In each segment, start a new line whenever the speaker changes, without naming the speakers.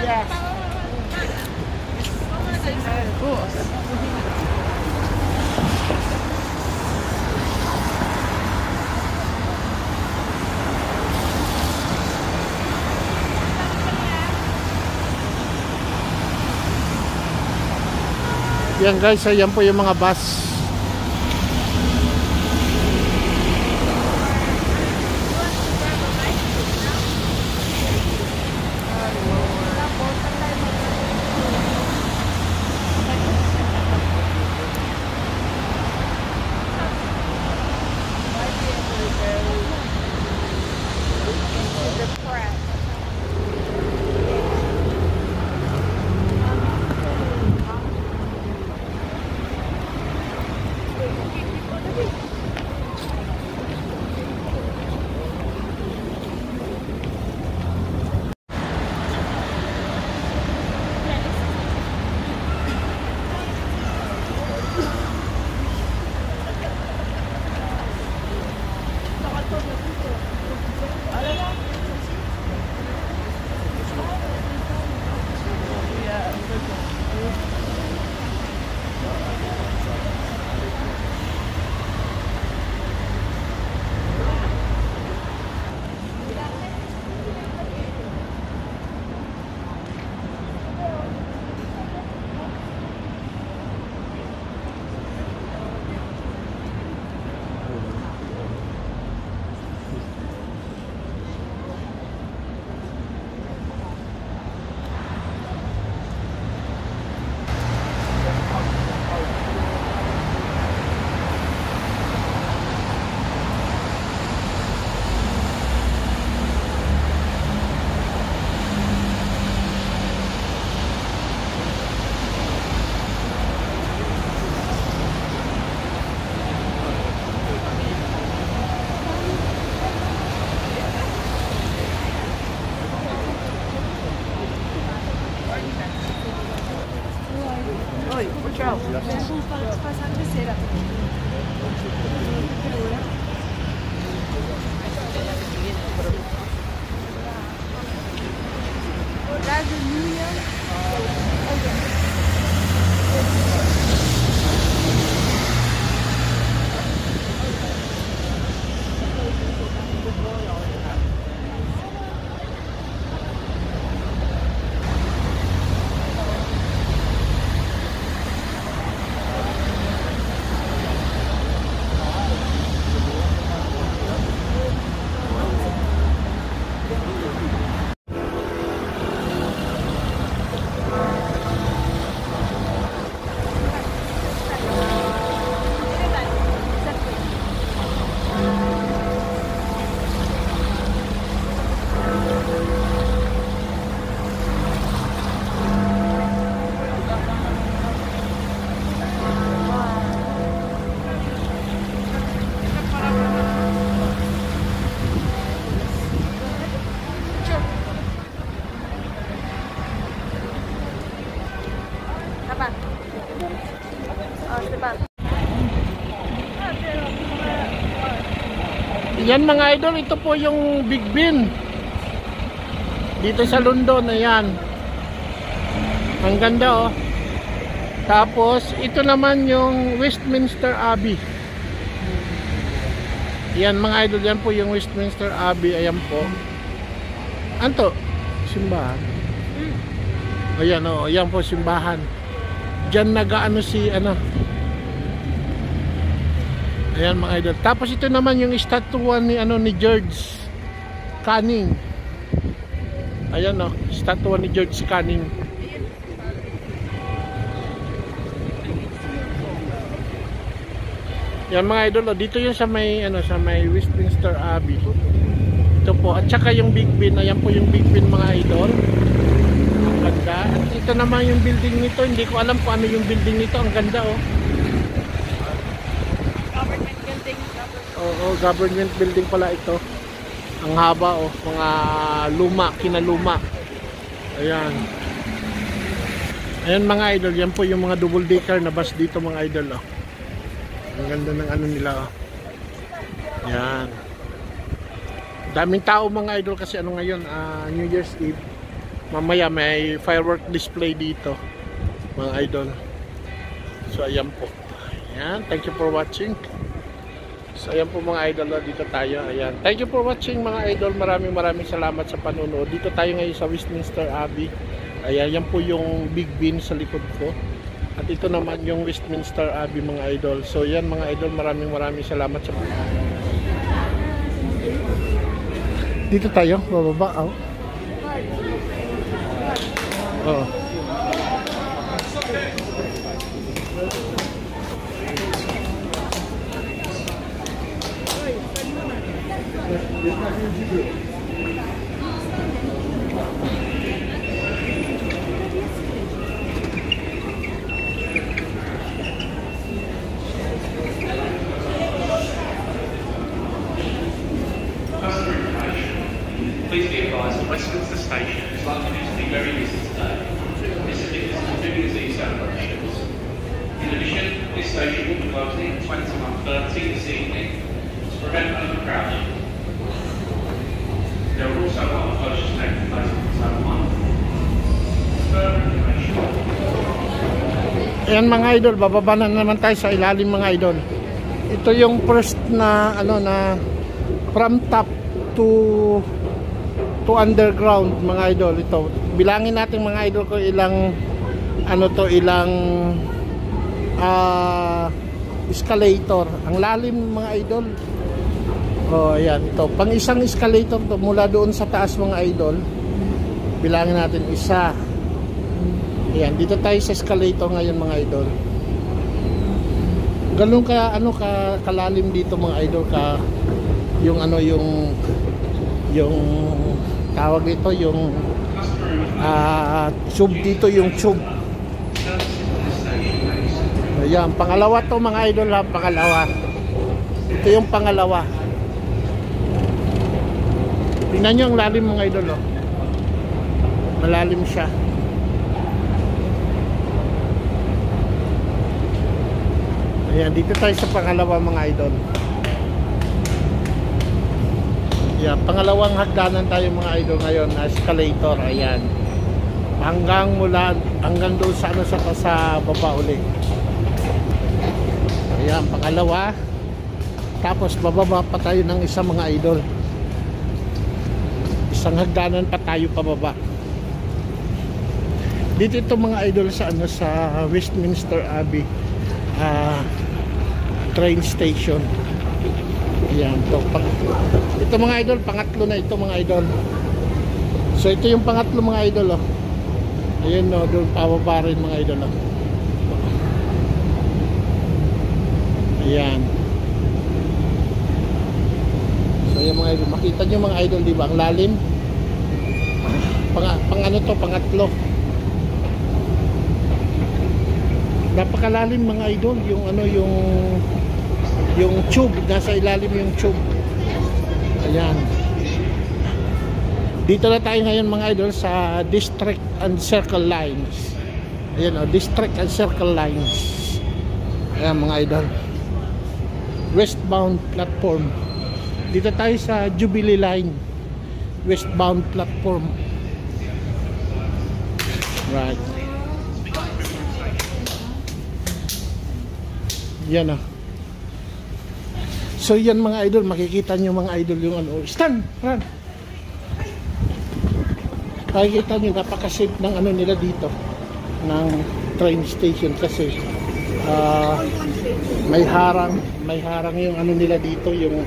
Yes. Of course.
Yan guys, ayan po yung mga bus. Yan mga idol, ito po yung Big Ben dito sa London. Ayan, ang ganda oh. Tapos ito naman yung Westminster Abbey. Yan mga idol, yan po yung Westminster Abbey. Ayan po, anto simbahan. Ayan oh, ayan po simbahan. Diyan nag-ano si ano. Ayan mga idol. Tapos ito naman yung statue ni ano ni George Canning. Ayan oh, statue ni George Canning. Yan mga idol oh, dito yung sa may ano, sa may Westminster Abbey. Ito po, at saka yung Big Ben. Ayan po yung Big Ben mga idol. Ang ganda. At ito naman yung building nito. Hindi ko alam kung ano yung building nito. Ang ganda oh. Oo, government building pala ito. Ang haba oh, mga luma, kinaluma. Ayan. Ayan mga idol, yan po yung mga double decker na bus dito mga idol oh. Ang ganda ng ano nila oh. Ayan. Daming tao mga idol kasi ano ngayon, New Year's Eve. Mamaya may firework display dito, mga idol. So ayan po. Ayan, thank you for watching. So ayan po mga idol, dito tayo. Ayan. Thank you for watching mga idol. Maraming salamat sa panonood. Dito tayo ngayon sa Westminster Abbey. Ayan, yan po yung Big Ben sa likod ko. At ito naman yung Westminster Abbey mga idol. So yan mga idol, maraming salamat sa panonood. Dito tayo, bababa. Oh. Oh.
Please be advised that Westminster Station is likely to be very busy today. This is because of the New Year's Eve celebrations. In addition, this station will be closing at 21:30 this evening to prevent overcrowding. There are also other closures taking place at Zone 1. Further information.
Ayan mga idol, bababa na naman tayo sa ilalim mga idol. Ito yung first na na from top to underground mga idol. Ito bilangin natin mga idol ko ilang ilang escalator. Ang lalim mga idol. Oh ayan, ito pang isang escalator to mula doon sa taas mga idol. Bilangin natin isa. Ayan, dito tayo sa escalator ngayon mga idol. Ganun ka kalalim dito mga idol, ka yung yung tawag dito yung tube dito, yung tube. Ayan, pangalawa to mga idol ha, pangalawa. Ito yung pangalawa. Tingnan nyo ang lalim mga idol oh. Malalim siya. Ayan, dito tayo sa pangalawa mga idol. Ayan, pangalawang hagdanan tayo mga idol ngayon, escalator. Ayan, hanggang doon sa sa baba ulit. Ayan, pangalawa. Tapos bababa pa tayo ng isang mga idol. Isang hagdanan pa tayo pababa. Dito ito mga idol sa sa Westminster Abbey train station. Ayan, ito mga idol, pangatlo na ito mga idol. So ito yung pangatlo mga idol oh. Ayan no, doon pababa rin mga idol oh. Ayan. So yung mga idol, makita nyo mga idol, di ba? Ang lalim. Pangatlo. Napakalalim mga idol, yung tube, nasa ilalim yung tube. Ayan. Dito na tayo ngayon mga idol sa District and Circle Lines. Ayan o, District and Circle Lines. Ayan mga idol, westbound platform. Dito tayo sa Jubilee Line, westbound platform. Right. Yan o. So yan mga idol, makikita nyo mga idol yung stand, run. Makikita nyo, napaka-safe ng nila dito, ng train station kasi may harang yung nila dito, yung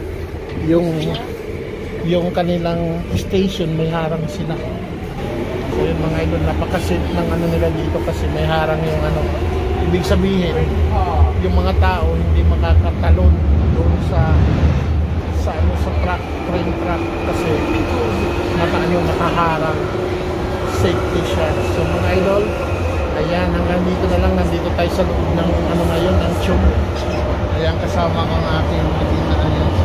kanilang station, may harang sila. So yung mga idol, napaka-safe ng nila dito kasi may harang yung ibig sabihin, yung mga tao hindi makakatalon doon sa train track kasi nakaharang, safety siya. So mga idol, ayan, hanggang dito na lang, nandito tayo sa loob ng ngayon, ng tube. Ayan, kasama ko ang aking ayan.